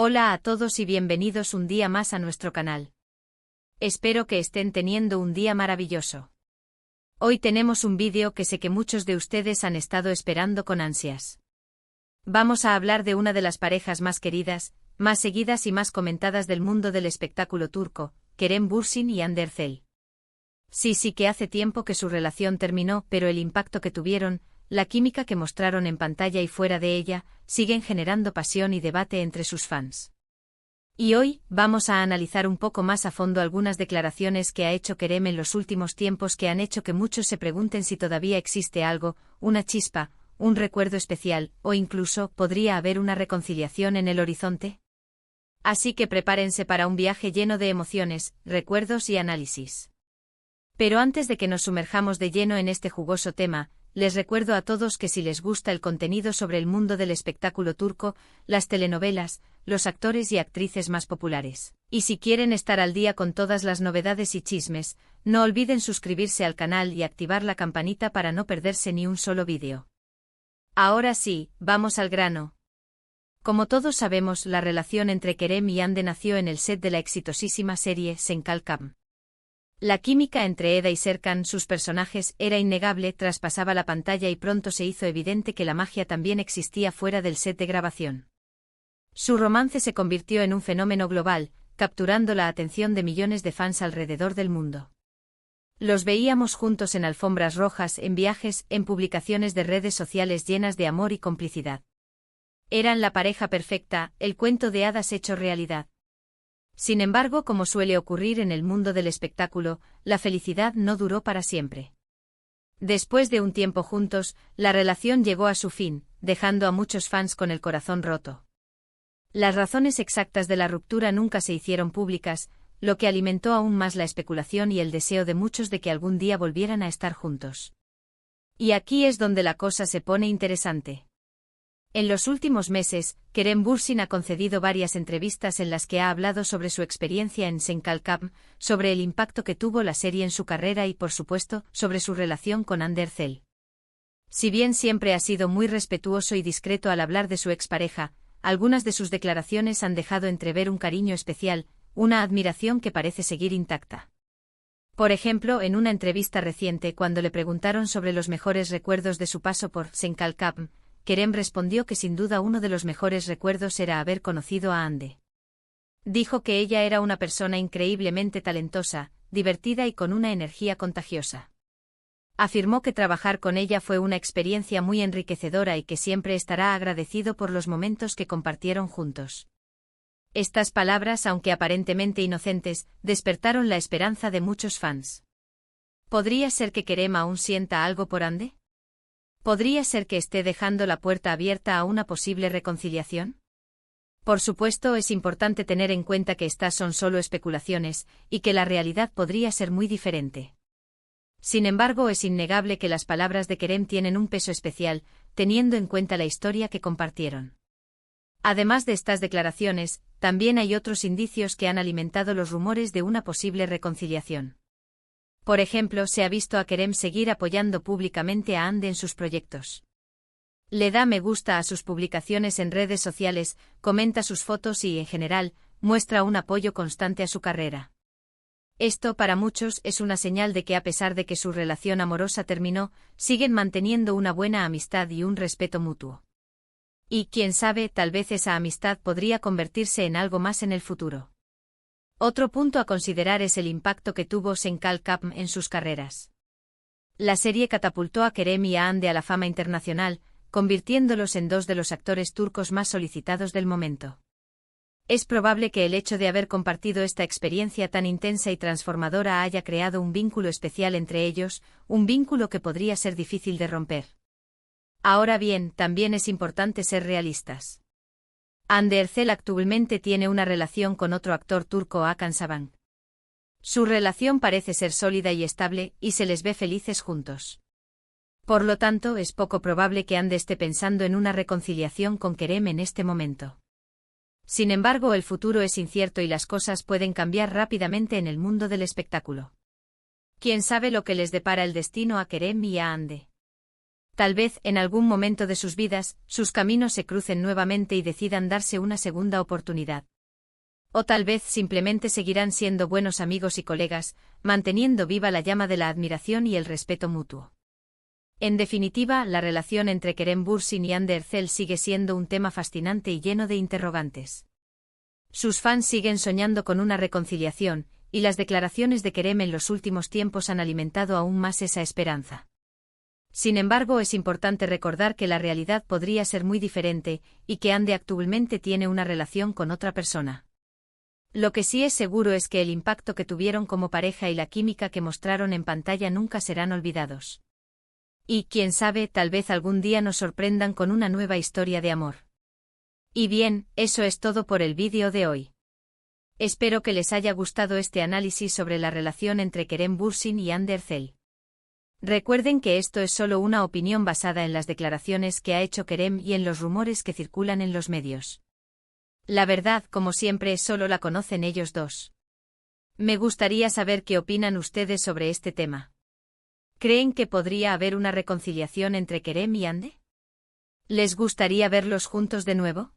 Hola a todos y bienvenidos un día más a nuestro canal. Espero que estén teniendo un día maravilloso. Hoy tenemos un vídeo que sé que muchos de ustedes han estado esperando con ansias. Vamos a hablar de una de las parejas más queridas, más seguidas y más comentadas del mundo del espectáculo turco, Kerem Bürsin y Hande Erçel. Sí que hace tiempo que su relación terminó, pero el impacto que tuvieron, la química que mostraron en pantalla y fuera de ella, siguen generando pasión y debate entre sus fans. Y hoy, vamos a analizar un poco más a fondo algunas declaraciones que ha hecho Kerem en los últimos tiempos que han hecho que muchos se pregunten si todavía existe algo, una chispa, un recuerdo especial, o incluso, ¿podría haber una reconciliación en el horizonte? Así que prepárense para un viaje lleno de emociones, recuerdos y análisis. Pero antes de que nos sumerjamos de lleno en este jugoso tema, les recuerdo a todos que si les gusta el contenido sobre el mundo del espectáculo turco, las telenovelas, los actores y actrices más populares, y si quieren estar al día con todas las novedades y chismes, no olviden suscribirse al canal y activar la campanita para no perderse ni un solo vídeo. Ahora sí, vamos al grano. Como todos sabemos, la relación entre Kerem y Hande nació en el set de la exitosísima serie Sen Kalkam. La química entre Eda y Serkan, sus personajes, era innegable, traspasaba la pantalla y pronto se hizo evidente que la magia también existía fuera del set de grabación. Su romance se convirtió en un fenómeno global, capturando la atención de millones de fans alrededor del mundo. Los veíamos juntos en alfombras rojas, en viajes, en publicaciones de redes sociales llenas de amor y complicidad. Eran la pareja perfecta, el cuento de hadas hecho realidad. Sin embargo, como suele ocurrir en el mundo del espectáculo, la felicidad no duró para siempre. Después de un tiempo juntos, la relación llegó a su fin, dejando a muchos fans con el corazón roto. Las razones exactas de la ruptura nunca se hicieron públicas, lo que alimentó aún más la especulación y el deseo de muchos de que algún día volvieran a estar juntos. Y aquí es donde la cosa se pone interesante. En los últimos meses, Kerem Bürsin ha concedido varias entrevistas en las que ha hablado sobre su experiencia en Sen Kalkam, sobre el impacto que tuvo la serie en su carrera y, por supuesto, sobre su relación con Hande Erçel. Si bien siempre ha sido muy respetuoso y discreto al hablar de su expareja, algunas de sus declaraciones han dejado entrever un cariño especial, una admiración que parece seguir intacta. Por ejemplo, en una entrevista reciente cuando le preguntaron sobre los mejores recuerdos de su paso por Sen Kalkam, Kerem respondió que sin duda uno de los mejores recuerdos era haber conocido a Hande. Dijo que ella era una persona increíblemente talentosa, divertida y con una energía contagiosa. Afirmó que trabajar con ella fue una experiencia muy enriquecedora y que siempre estará agradecido por los momentos que compartieron juntos. Estas palabras, aunque aparentemente inocentes, despertaron la esperanza de muchos fans. ¿Podría ser que Kerem aún sienta algo por Hande? ¿Podría ser que esté dejando la puerta abierta a una posible reconciliación? Por supuesto, es importante tener en cuenta que estas son solo especulaciones, y que la realidad podría ser muy diferente. Sin embargo, es innegable que las palabras de Kerem tienen un peso especial, teniendo en cuenta la historia que compartieron. Además de estas declaraciones, también hay otros indicios que han alimentado los rumores de una posible reconciliación. Por ejemplo, se ha visto a Kerem seguir apoyando públicamente a Hande en sus proyectos. Le da me gusta a sus publicaciones en redes sociales, comenta sus fotos y, en general, muestra un apoyo constante a su carrera. Esto, para muchos, es una señal de que a pesar de que su relación amorosa terminó, siguen manteniendo una buena amistad y un respeto mutuo. Y, quién sabe, tal vez esa amistad podría convertirse en algo más en el futuro. Otro punto a considerar es el impacto que tuvo Sen Kalkam en sus carreras. La serie catapultó a Kerem y a Hande a la fama internacional, convirtiéndolos en dos de los actores turcos más solicitados del momento. Es probable que el hecho de haber compartido esta experiencia tan intensa y transformadora haya creado un vínculo especial entre ellos, un vínculo que podría ser difícil de romper. Ahora bien, también es importante ser realistas. Hande Erçel actualmente tiene una relación con otro actor turco, Hakan Saban. Su relación parece ser sólida y estable, y se les ve felices juntos. Por lo tanto, es poco probable que Hande esté pensando en una reconciliación con Kerem en este momento. Sin embargo, el futuro es incierto y las cosas pueden cambiar rápidamente en el mundo del espectáculo. ¿Quién sabe lo que les depara el destino a Kerem y a Hande? Tal vez, en algún momento de sus vidas, sus caminos se crucen nuevamente y decidan darse una segunda oportunidad. O tal vez simplemente seguirán siendo buenos amigos y colegas, manteniendo viva la llama de la admiración y el respeto mutuo. En definitiva, la relación entre Kerem Bürsin y Hande Erçel sigue siendo un tema fascinante y lleno de interrogantes. Sus fans siguen soñando con una reconciliación, y las declaraciones de Kerem en los últimos tiempos han alimentado aún más esa esperanza. Sin embargo, es importante recordar que la realidad podría ser muy diferente, y que Hande actualmente tiene una relación con otra persona. Lo que sí es seguro es que el impacto que tuvieron como pareja y la química que mostraron en pantalla nunca serán olvidados. Y, quién sabe, tal vez algún día nos sorprendan con una nueva historia de amor. Y bien, eso es todo por el vídeo de hoy. Espero que les haya gustado este análisis sobre la relación entre Kerem Bürsin y Hande Erçel. Recuerden que esto es solo una opinión basada en las declaraciones que ha hecho Kerem y en los rumores que circulan en los medios. La verdad, como siempre, solo la conocen ellos dos. Me gustaría saber qué opinan ustedes sobre este tema. ¿Creen que podría haber una reconciliación entre Kerem y Hande? ¿Les gustaría verlos juntos de nuevo?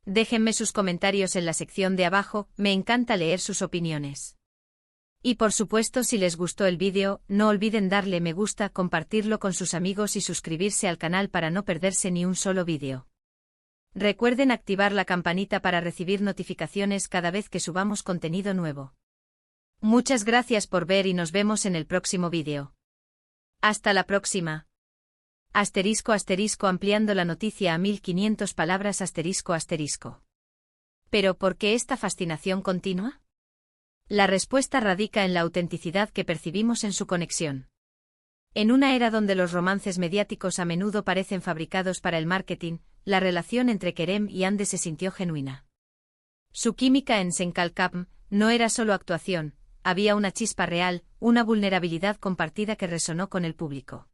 Déjenme sus comentarios en la sección de abajo, me encanta leer sus opiniones. Y por supuesto, si les gustó el vídeo, no olviden darle me gusta, compartirlo con sus amigos y suscribirse al canal para no perderse ni un solo vídeo. Recuerden activar la campanita para recibir notificaciones cada vez que subamos contenido nuevo. Muchas gracias por ver y nos vemos en el próximo vídeo. Hasta la próxima. *** ampliando la noticia a 1500 palabras ***. ¿Pero por qué esta fascinación continua? La respuesta radica en la autenticidad que percibimos en su conexión. En una era donde los romances mediáticos a menudo parecen fabricados para el marketing, la relación entre Kerem y Hande se sintió genuina. Su química en Senkalkam no era solo actuación, había una chispa real, una vulnerabilidad compartida que resonó con el público.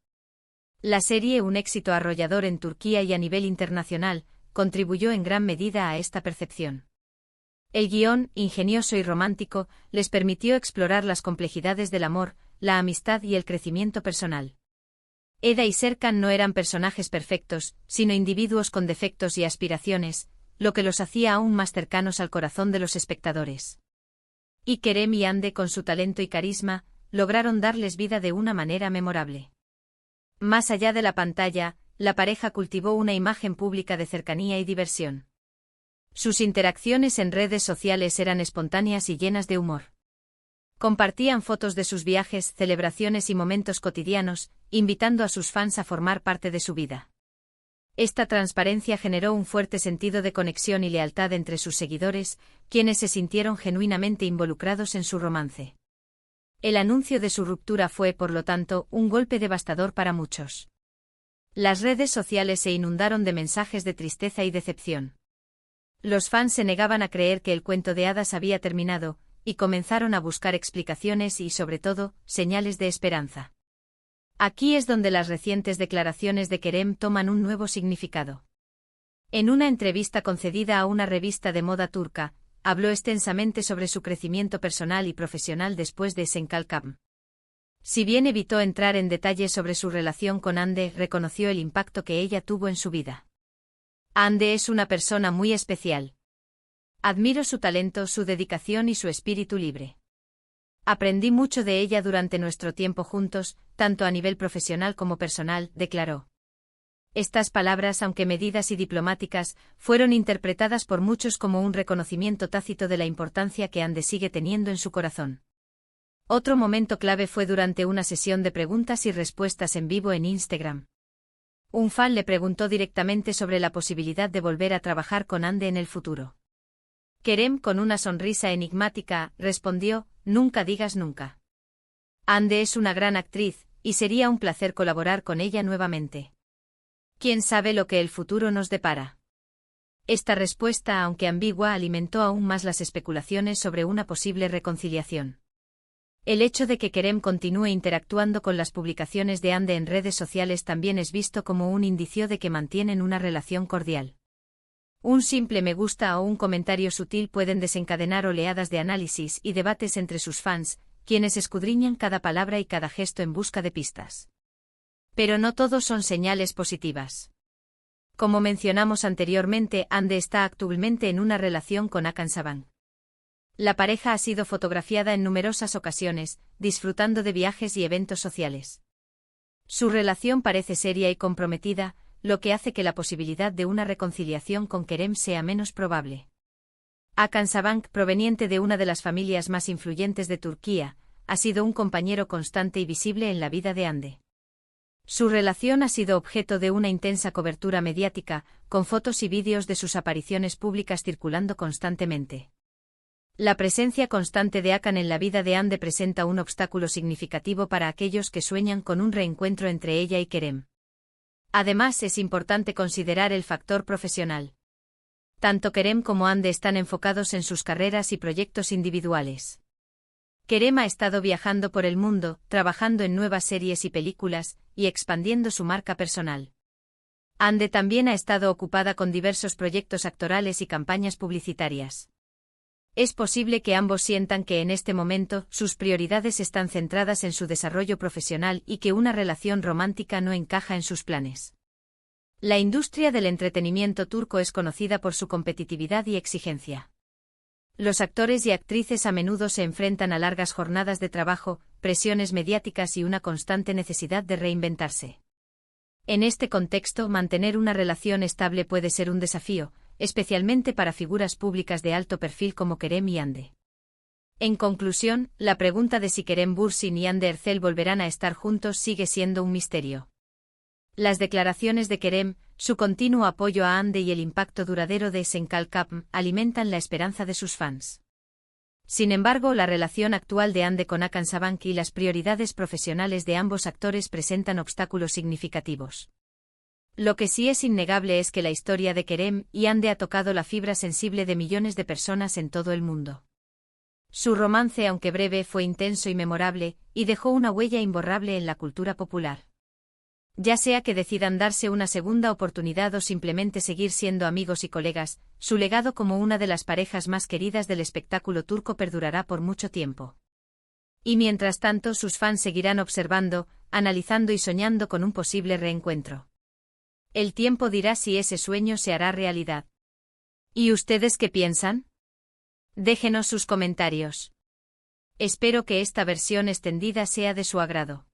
La serie, un éxito arrollador en Turquía y a nivel internacional, contribuyó en gran medida a esta percepción. El guión, ingenioso y romántico, les permitió explorar las complejidades del amor, la amistad y el crecimiento personal. Eda y Serkan no eran personajes perfectos, sino individuos con defectos y aspiraciones, lo que los hacía aún más cercanos al corazón de los espectadores. Y Kerem y Hande, con su talento y carisma, lograron darles vida de una manera memorable. Más allá de la pantalla, la pareja cultivó una imagen pública de cercanía y diversión. Sus interacciones en redes sociales eran espontáneas y llenas de humor. Compartían fotos de sus viajes, celebraciones y momentos cotidianos, invitando a sus fans a formar parte de su vida. Esta transparencia generó un fuerte sentido de conexión y lealtad entre sus seguidores, quienes se sintieron genuinamente involucrados en su romance. El anuncio de su ruptura fue, por lo tanto, un golpe devastador para muchos. Las redes sociales se inundaron de mensajes de tristeza y decepción. Los fans se negaban a creer que el cuento de hadas había terminado, y comenzaron a buscar explicaciones y, sobre todo, señales de esperanza. Aquí es donde las recientes declaraciones de Kerem toman un nuevo significado. En una entrevista concedida a una revista de moda turca, habló extensamente sobre su crecimiento personal y profesional después de Senkalkam. Si bien evitó entrar en detalles sobre su relación con Hande, reconoció el impacto que ella tuvo en su vida. Hande es una persona muy especial. Admiro su talento, su dedicación y su espíritu libre. Aprendí mucho de ella durante nuestro tiempo juntos, tanto a nivel profesional como personal, declaró. Estas palabras, aunque medidas y diplomáticas, fueron interpretadas por muchos como un reconocimiento tácito de la importancia que Hande sigue teniendo en su corazón. Otro momento clave fue durante una sesión de preguntas y respuestas en vivo en Instagram. Un fan le preguntó directamente sobre la posibilidad de volver a trabajar con Hande en el futuro. Kerem, con una sonrisa enigmática, respondió: «Nunca digas nunca. Hande es una gran actriz, y sería un placer colaborar con ella nuevamente. ¿Quién sabe lo que el futuro nos depara?». Esta respuesta, aunque ambigua, alimentó aún más las especulaciones sobre una posible reconciliación. El hecho de que Kerem continúe interactuando con las publicaciones de Hande en redes sociales también es visto como un indicio de que mantienen una relación cordial. Un simple me gusta o un comentario sutil pueden desencadenar oleadas de análisis y debates entre sus fans, quienes escudriñan cada palabra y cada gesto en busca de pistas. Pero no todos son señales positivas. Como mencionamos anteriormente, Ande está actualmente en una relación con Hakan Saban. La pareja ha sido fotografiada en numerosas ocasiones, disfrutando de viajes y eventos sociales. Su relación parece seria y comprometida, lo que hace que la posibilidad de una reconciliación con Kerem sea menos probable. Hakan Saban, proveniente de una de las familias más influyentes de Turquía, ha sido un compañero constante y visible en la vida de Hande. Su relación ha sido objeto de una intensa cobertura mediática, con fotos y vídeos de sus apariciones públicas circulando constantemente. La presencia constante de Hakan en la vida de Hande presenta un obstáculo significativo para aquellos que sueñan con un reencuentro entre ella y Kerem. Además, es importante considerar el factor profesional. Tanto Kerem como Hande están enfocados en sus carreras y proyectos individuales. Kerem ha estado viajando por el mundo, trabajando en nuevas series y películas, y expandiendo su marca personal. Hande también ha estado ocupada con diversos proyectos actorales y campañas publicitarias. Es posible que ambos sientan que en este momento sus prioridades están centradas en su desarrollo profesional y que una relación romántica no encaja en sus planes. La industria del entretenimiento turco es conocida por su competitividad y exigencia. Los actores y actrices a menudo se enfrentan a largas jornadas de trabajo, presiones mediáticas y una constante necesidad de reinventarse. En este contexto, mantener una relación estable puede ser un desafío, especialmente para figuras públicas de alto perfil como Kerem y Hande. En conclusión, la pregunta de si Kerem Bürsin y Hande Erçel volverán a estar juntos sigue siendo un misterio. Las declaraciones de Kerem, su continuo apoyo a Hande y el impacto duradero de Senkal Kapm alimentan la esperanza de sus fans. Sin embargo, la relación actual de Hande con Hakan Saban y las prioridades profesionales de ambos actores presentan obstáculos significativos. Lo que sí es innegable es que la historia de Kerem y Hande ha tocado la fibra sensible de millones de personas en todo el mundo. Su romance, aunque breve, fue intenso y memorable, y dejó una huella imborrable en la cultura popular. Ya sea que decidan darse una segunda oportunidad o simplemente seguir siendo amigos y colegas, su legado como una de las parejas más queridas del espectáculo turco perdurará por mucho tiempo. Y mientras tanto, sus fans seguirán observando, analizando y soñando con un posible reencuentro. El tiempo dirá si ese sueño se hará realidad. ¿Y ustedes qué piensan? Déjenos sus comentarios. Espero que esta versión extendida sea de su agrado.